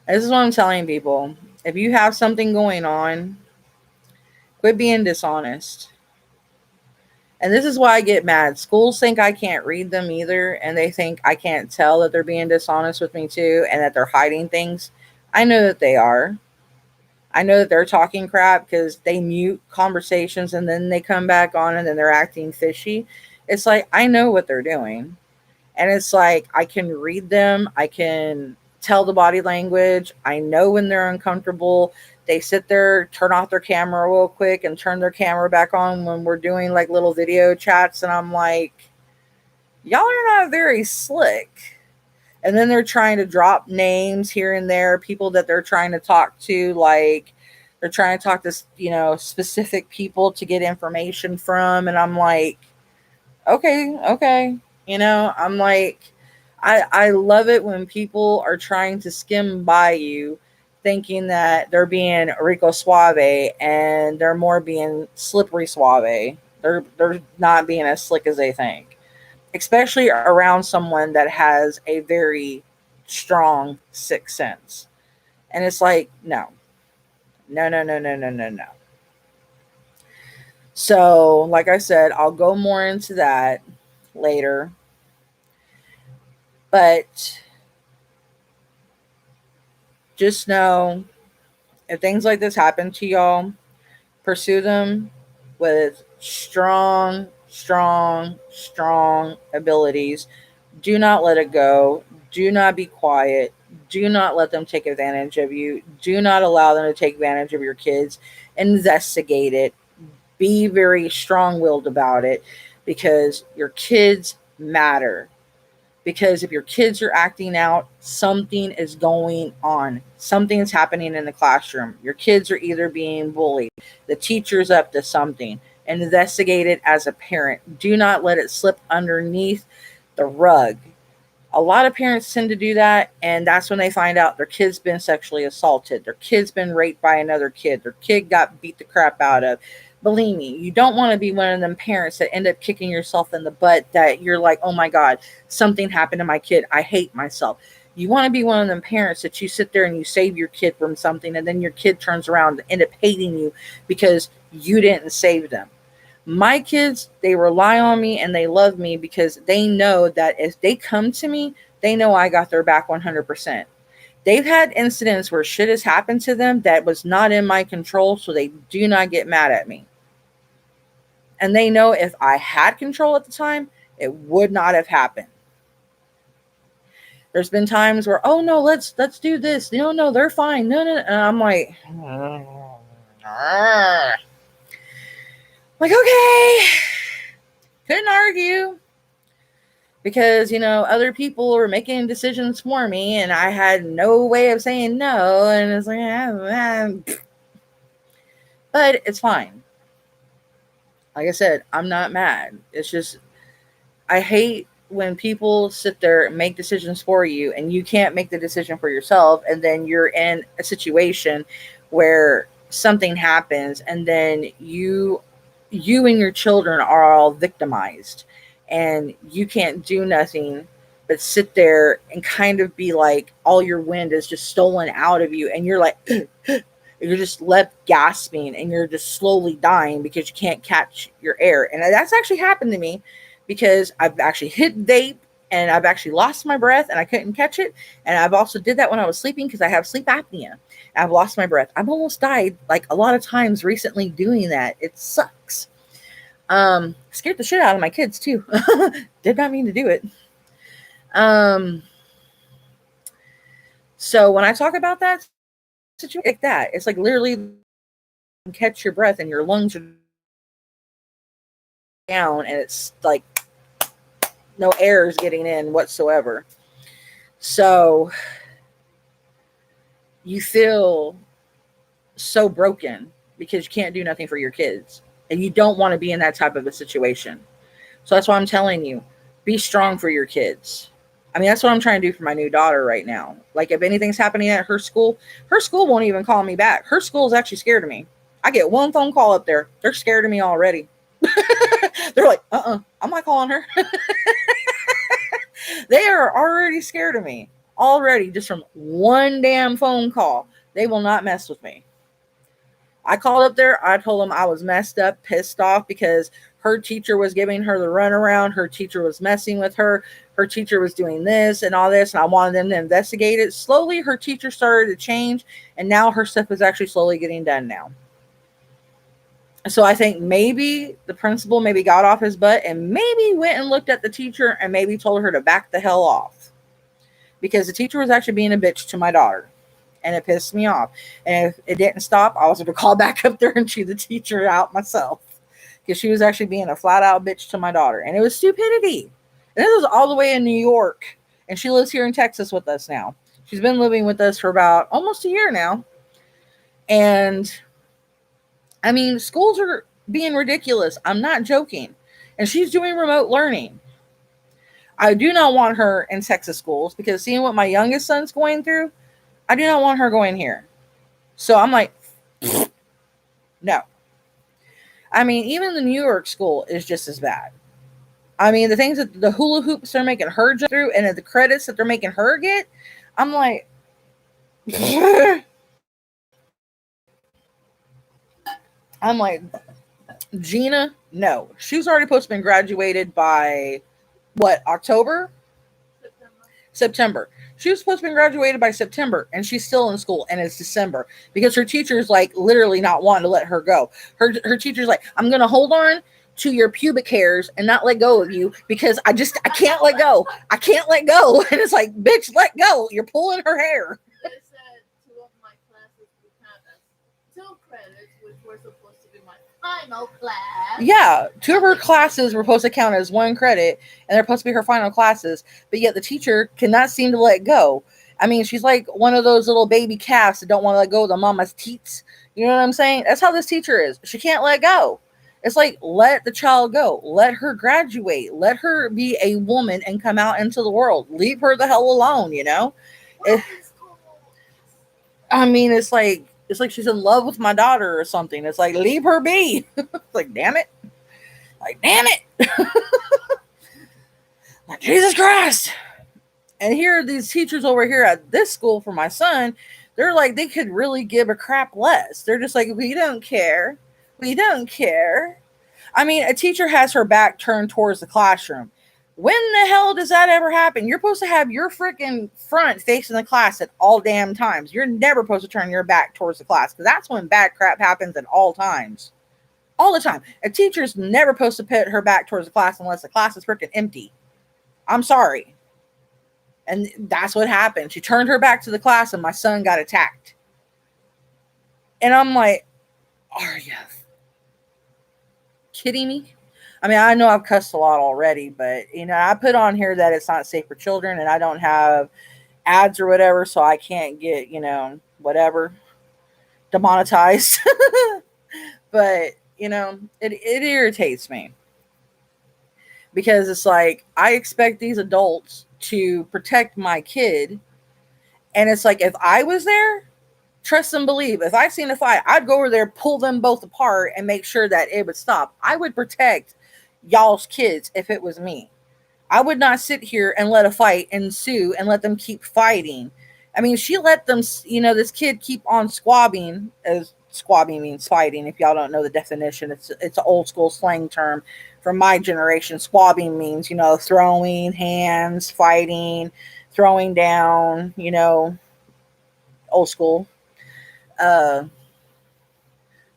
This is what I'm telling people. If you have something going on, quit being dishonest. And this is why I get mad. Schools think I can't read them either, and they think I can't tell that they're being dishonest with me too, and that they're hiding things. I know that they are. I know that they're talking crap because they mute conversations and then they come back on and then they're acting fishy. It's like, I know what they're doing. And it's like, I can read them. I can tell the body language. I know when they're uncomfortable. They sit there, turn off their camera real quick and turn their camera back on when we're doing like little video chats. And I'm like, y'all are not very slick. And then they're trying to drop names here and there, people that they're trying to talk to, like they're trying to talk to, you know, specific people to get information from. And I'm like, okay. You know, I'm like, I love it when people are trying to skim by you, thinking that they're being Rico Suave and they're more being slippery suave. They're not being as slick as they think, especially around someone that has a very strong sixth sense. And it's like, no, no. So, like I said, I'll go more into that later. But just know, if things like this happen to y'all, pursue them with strong abilities. Do not let it go. Do not be quiet. Do not let them take advantage of you. Do not allow them to take advantage of your kids. Investigate it. Be very strong willed about it, because your kids matter. Because if your kids are acting out, something is going on. Something is happening in the classroom. Your kids are either being bullied, the teacher's up to something. Investigate it as a parent. Do not let it slip underneath the rug. A lot of parents tend to do that, and that's when they find out their kid's been sexually assaulted, their kid's been raped by another kid, their kid got beat the crap out of. Believe me, you don't want to be one of them parents that end up kicking yourself in the butt, that you're like, oh my God, something happened to my kid, I hate myself. You want to be one of them parents that you sit there and you save your kid from something, and then your kid turns around and end up hating you because you didn't save them. My kids, they rely on me and they love me because they know that if they come to me, they know I got their back 100%. They've had incidents where shit has happened to them that was not in my control, so they do not get mad at me. And they know if I had control at the time, it would not have happened. There's been times where, oh no, let's do this. No, they're fine. No. And I'm like, okay, couldn't argue because, other people were making decisions for me and I had no way of saying no. And it's like, but it's fine. Like I said, I'm not mad. It's just, I hate when people sit there and make decisions for you and you can't make the decision for yourself. And then you're in a situation where something happens and then you and your children are all victimized and you can't do nothing but sit there and kind of be like all your wind is just stolen out of you and you're like you're just left gasping and you're just slowly dying because you can't catch your air. And that's actually happened to me because I've actually hit vape and I've actually lost my breath and I couldn't catch it. And I've also did that when I was sleeping because I have sleep apnea. I've lost my breath. I've almost died like a lot of times recently doing that. It sucks. Scared the shit out of my kids too. Did not mean to do it. So when I talk about that situation like that, it's like literally catch your breath and your lungs are down and it's like no air is getting in whatsoever. So you feel so broken because you can't do nothing for your kids and you don't want to be in that type of a situation. So that's why I'm telling you, be strong for your kids. I mean, that's what I'm trying to do for my new daughter right now. Like if anything's happening at her school won't even call me back. Her school is actually scared of me. I get one phone call up there. They're scared of me already. They're like, I'm not calling her. They are already scared of me already just from one damn phone call. They will not mess with me. I called up there. I told them I was messed up, pissed off because her teacher was giving her the runaround. Her teacher was messing with her. Her teacher was doing this and all this, and I wanted them to investigate it. Slowly, her teacher started to change, and now her stuff is actually slowly getting done now. So I think maybe the principal maybe got off his butt and maybe went and looked at the teacher and maybe told her to back the hell off. Because the teacher was actually being a bitch to my daughter. And it pissed me off. And if it didn't stop, I was going to call back up there and chew the teacher out myself. Because she was actually being a flat out bitch to my daughter. And it was stupidity. And this was all the way in New York. And she lives here in Texas with us now. She's been living with us for about almost a year now. And I mean, schools are being ridiculous. I'm not joking. And she's doing remote learning. I do not want her in Texas schools because seeing what my youngest son's going through, I do not want her going here. So I'm like, no. I mean, even the New York school is just as bad. I mean, the things that the hula hoops they're making her jump through and the credits that they're making her get, I'm like, Gina, no. She was already supposed to be graduated by, what, October? September. She was supposed to be graduated by September, and she's still in school, and it's December because her teacher's like literally not wanting to let her go. Her teacher's like, I'm going to hold on to your pubic hairs and not let go of you because I can't let go. I can't let go. And it's like, bitch, let go. You're pulling her hair. They said two of my classes would have us. 2 credits, which were supposed to be my final class. Yeah, 2 of her classes were supposed to count as 1 credit, and they're supposed to be her final classes, but yet the teacher cannot seem to let go. I mean, she's like one of those little baby calves that don't want to let go of the mama's teats. You know what I'm saying? That's how this teacher is. She can't let go. It's like, let the child go. Let her graduate. Let her be a woman and come out into the world. Leave her the hell alone, you know? What It, is called? I mean, it's like she's in love with my daughter or something. It's like, leave her be. It's like, damn it. Like, damn it. Like, Jesus Christ. And here are these teachers over here at this school for my son. They're like, they could really give a crap less. They're just like, we don't care. We don't care. I mean, a teacher has her back turned towards the classroom. When the hell does that ever happen? You're supposed to have your freaking front facing the class at all damn times. You're never supposed to turn your back towards the class, because that's when bad crap happens at all times. All the time. A teacher's never supposed to put her back towards the class unless the class is freaking empty. I'm sorry. And that's what happened. She turned her back to the class and my son got attacked. And I'm like, are you kidding me? I mean, I know I've cussed a lot already, but, you know, I put on here that it's not safe for children and I don't have ads or whatever, so I can't get, you know, whatever, demonetized. But, you know, it irritates me. Because it's like, I expect these adults to protect my kid. And it's like, if I was there, trust and believe, if I seen a fight, I'd go over there, pull them both apart, and make sure that it would stop. I would protect y'all's kids if it was me. I would not sit here and let a fight ensue and let them keep fighting. I mean, she let them, you know, this kid keep on squabbing, as squabbing means fighting. If y'all don't know the definition, it's an old school slang term from my generation. Squabbing means, you know, throwing hands, fighting, throwing down, you know, old school.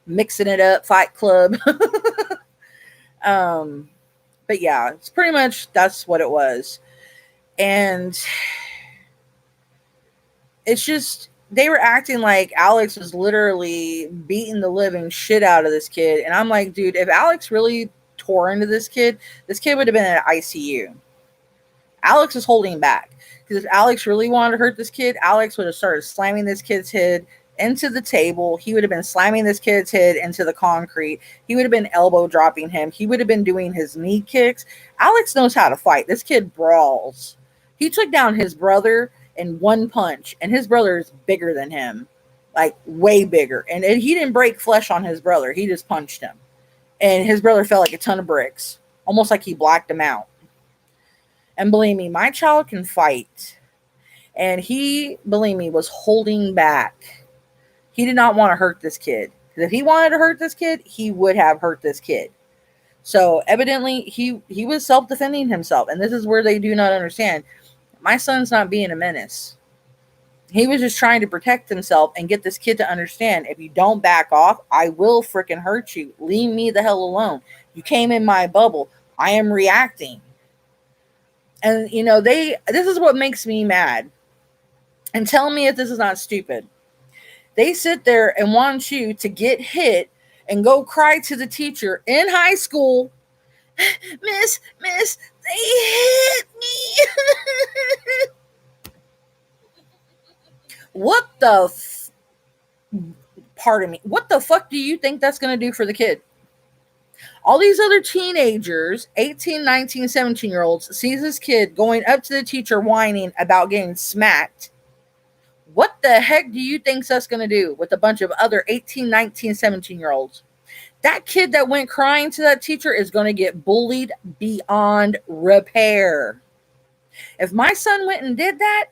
Mixing it up, Fight Club. But yeah, it's pretty much, that's what it was. And it's just, they were acting like Alex was literally beating the living shit out of this kid. And I'm like, dude, if Alex really tore into this kid would have been at ICU. Alex was holding back. Because if Alex really wanted to hurt this kid, Alex would have started slamming this kid's head into the table. He would have been slamming this kid's head into the concrete. He would have been elbow dropping him. He would have been doing his knee kicks. Alex knows how to fight. This kid brawls. He took down his brother in one punch, and his brother is bigger than him, like way bigger. And he didn't break flesh on his brother. He just punched him. And his brother fell like a ton of bricks, almost like he blacked him out. And believe me, my child can fight. And he, believe me, was holding back. He did not want to hurt this kid. Because if he wanted to hurt this kid, he would have hurt this kid. So evidently, he was self-defending himself. And this is where they do not understand. My son's not being a menace. He was just trying to protect himself and get this kid to understand, if you don't back off, I will freaking hurt you. Leave me the hell alone. You came in my bubble. I am reacting. And, you know, this is what makes me mad. And tell me if this is not stupid. They sit there and want you to get hit and go cry to the teacher in high school. Miss, they hit me. What the pardon me. What the fuck do you think that's going to do for the kid? All these other teenagers, 18, 19, 17-year-olds, sees this kid going up to the teacher whining about getting smacked. What the heck do you think that's going to do with a bunch of other 18, 19, 17-year-olds? That kid that went crying to that teacher is going to get bullied beyond repair. If my son went and did that,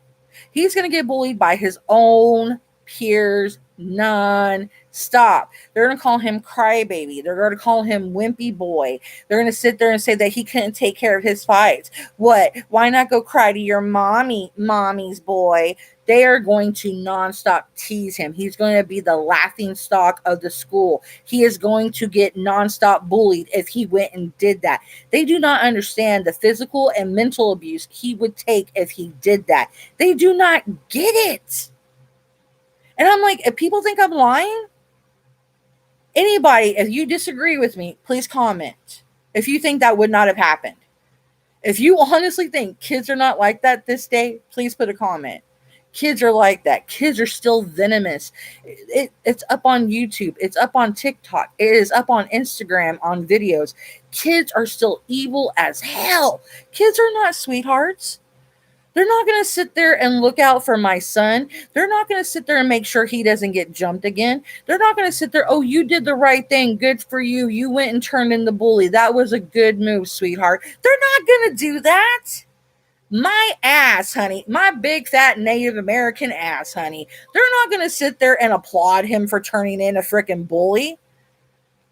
he's going to get bullied by his own peers non-stop. They're going to call him crybaby. They're going to call him wimpy boy. They're going to sit there and say that he couldn't take care of his fights. What? Why not go cry to your mommy's boy? They are going to nonstop tease him. He's going to be the laughing stock of the school. He is going to get nonstop bullied if he went and did that. They do not understand the physical and mental abuse he would take if he did that. They do not get it. And I'm like, if people think I'm lying, Anybody, if you disagree with me, please comment. If you think that would not have happened. If you honestly think kids are not like that this day, please put a comment. Kids are like that. Kids are still venomous. It's up on YouTube. It's up on TikTok. It is up on Instagram on videos. Kids are still evil as hell. Kids are not sweethearts. They're not going to sit there and look out for my son. They're not going to sit there and make sure he doesn't get jumped again. They're not going to sit there, oh, you did the right thing. Good for you. You went and turned in the bully. That was a good move, sweetheart. They're not going to do that. My ass, honey. My big fat Native American ass, honey. They're not going to sit there and applaud him for turning in a freaking bully.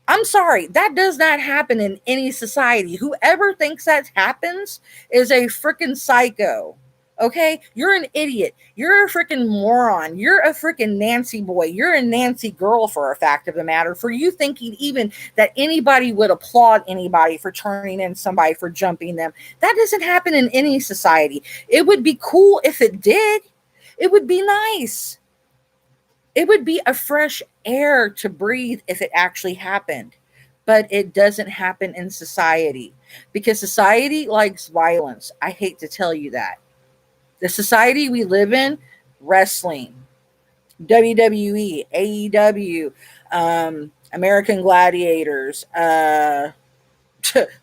I'm sorry. That does not happen in any society. Whoever thinks that happens is a freaking psycho. Okay, you're an idiot. You're a freaking moron. You're a freaking Nancy boy. You're a Nancy girl for a fact of the matter. For you thinking even that anybody would applaud anybody for turning in somebody for jumping them. That doesn't happen in any society. It would be cool if it did. It would be nice. It would be a fresh air to breathe if it actually happened. But it doesn't happen in society because society likes violence. I hate to tell you that. The society we live in, wrestling, WWE, AEW, American Gladiators,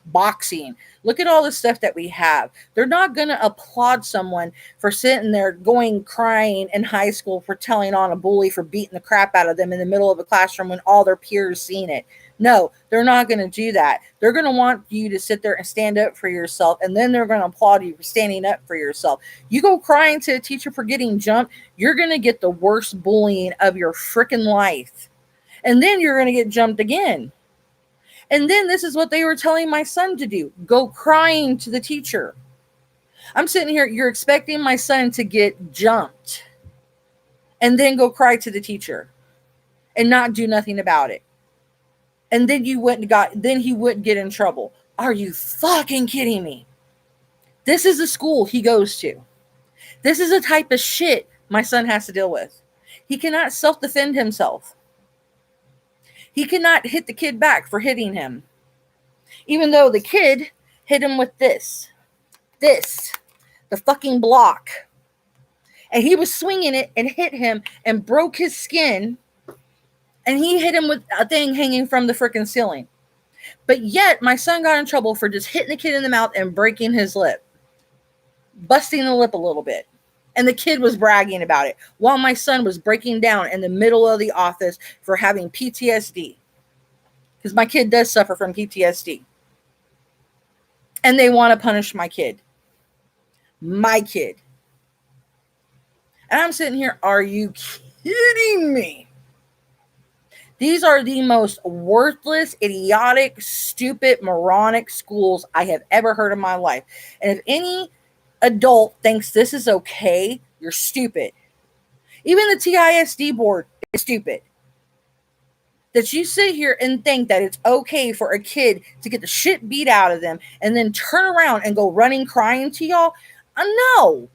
boxing. Look at all the stuff that we have. They're not going to applaud someone for sitting there going crying in high school for telling on a bully for beating the crap out of them in the middle of a classroom when all their peers seen it. No, they're not going to do that. They're going to want you to sit there and stand up for yourself, and then they're going to applaud you for standing up for yourself. You go crying to a teacher for getting jumped, you're going to get the worst bullying of your freaking life. And then you're going to get jumped again. And then this is what they were telling my son to do. Go crying to the teacher. I'm sitting here, you're expecting my son to get jumped and then go cry to the teacher and not do nothing about it. And then he wouldn't get in trouble. Are you fucking kidding me? This is the school he goes to. This is the type of shit my son has to deal with. He cannot self-defend himself. He cannot hit the kid back for hitting him. Even though the kid hit him with this, the fucking block. And he was swinging it and hit him and broke his skin. And he hit him with a thing hanging from the freaking ceiling. But yet, my son got in trouble for just hitting the kid in the mouth and breaking his lip. Busting the lip a little bit. And the kid was bragging about it. While my son was breaking down in the middle of the office for having PTSD. Because my kid does suffer from PTSD. And they want to punish my kid. My kid. And I'm sitting here, are you kidding me? These are the most worthless, idiotic, stupid, moronic schools I have ever heard in my life. And if any adult thinks this is okay, you're stupid. Even the TISD board is stupid. That you sit here and think that it's okay for a kid to get the shit beat out of them and then turn around and go running crying to y'all. No.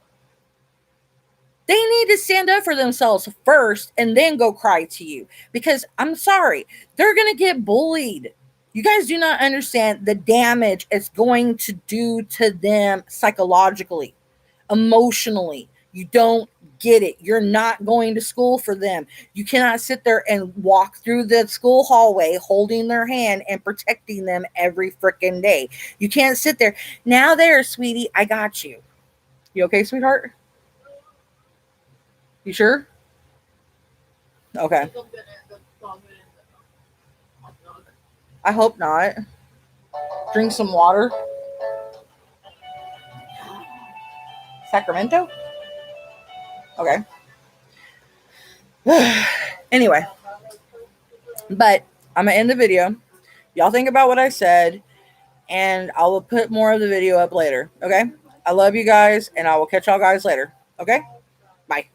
They need to stand up for themselves first and then go cry to you. Because I'm sorry, they're going to get bullied. You guys do not understand the damage it's going to do to them psychologically, emotionally. You don't get it. You're not going to school for them. You cannot sit there and walk through the school hallway holding their hand and protecting them every freaking day. You can't sit there. Now there, sweetie, I got you. You okay, sweetheart? You sure? Okay. I hope not. Drink some water. Sacramento? Okay. Anyway. But I'm going to end the video. Y'all think about what I said. And I will put more of the video up later. Okay? I love you guys. And I will catch y'all guys later. Okay? Bye.